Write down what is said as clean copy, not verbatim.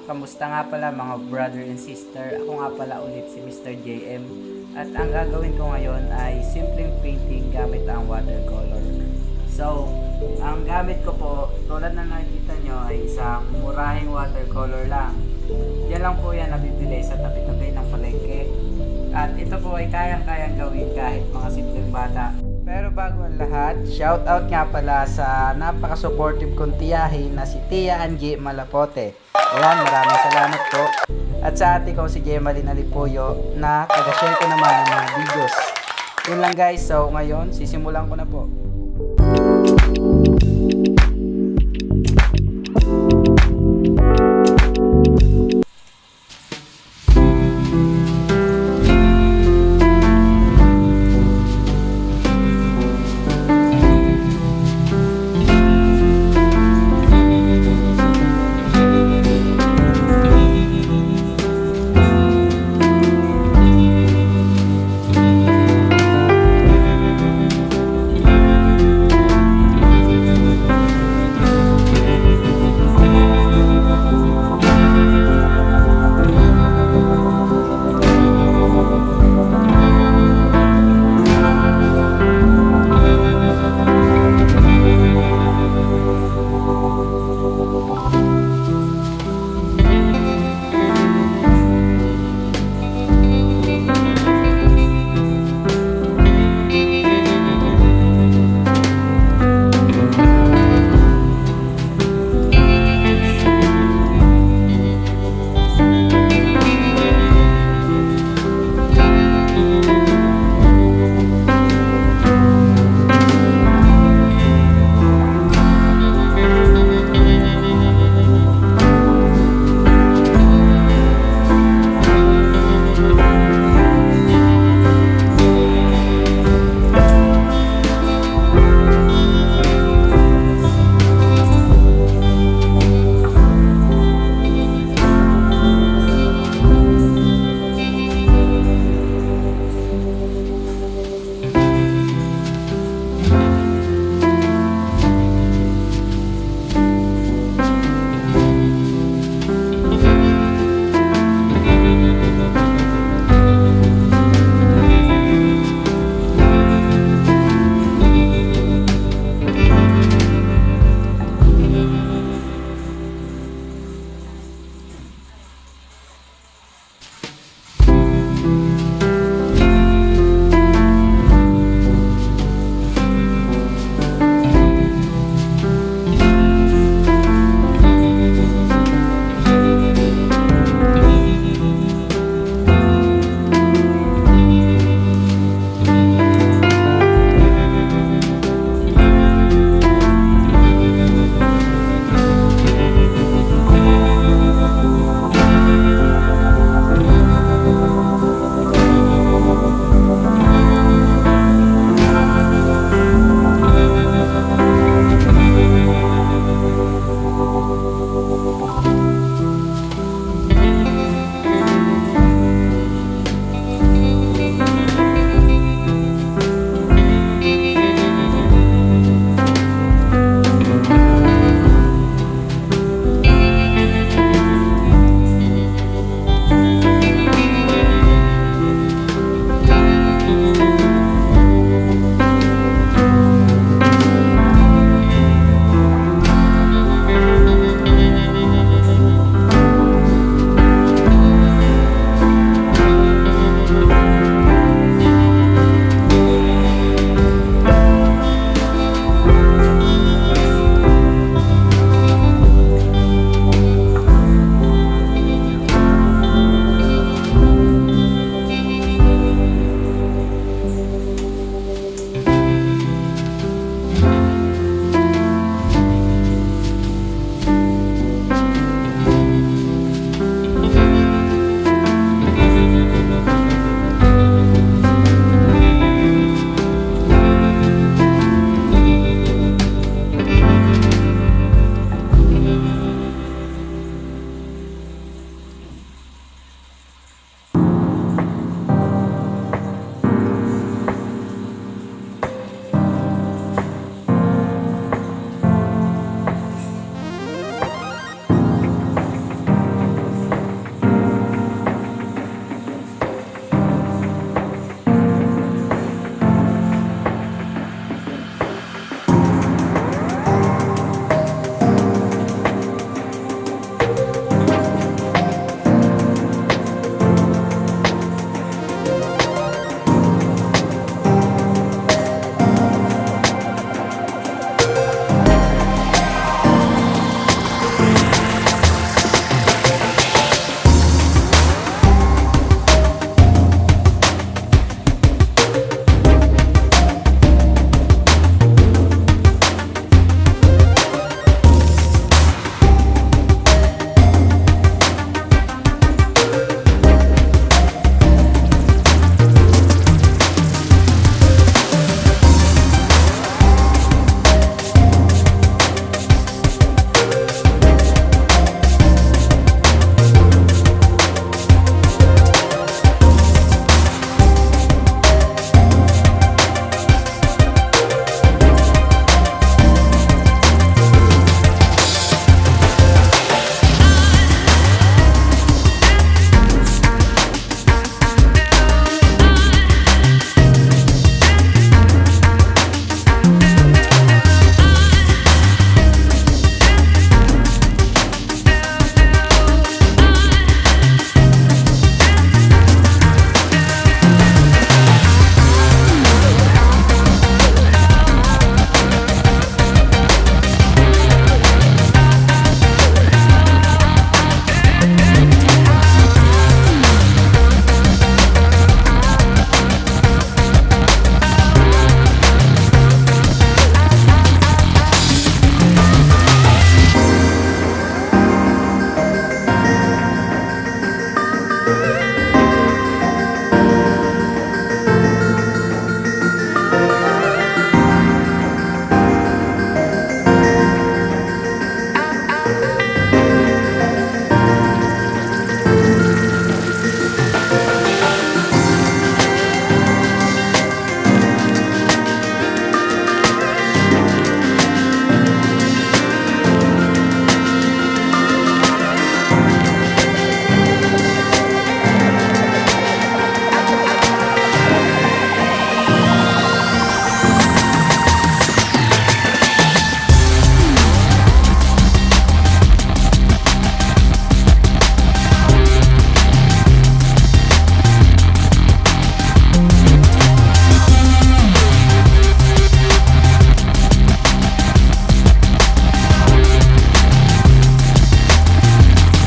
Kamusta nga pala mga brother and sister? Ako nga pala ulit si Mr. JM. At ang gagawin ko ngayon ay simpleng painting gamit ang watercolor. So, ang gamit ko po, tulad na nakikita nyo, ay isang murahing watercolor lang. Yan lang po yan nabibili sa tabi-tabi ng palengke. At ito po ay kayang-kayang gawin kahit mga simpleng bata. Pero bago ang lahat, shoutout nga pala sa napaka-supportive kong tiyahin na si Tia Angie Malapote. Ayan, maraming salamat po. At sa ate ko si Gemaline Alipuyo na taga-share ko naman ng mga videos. Yun lang guys, so ngayon sisimulan ko na po.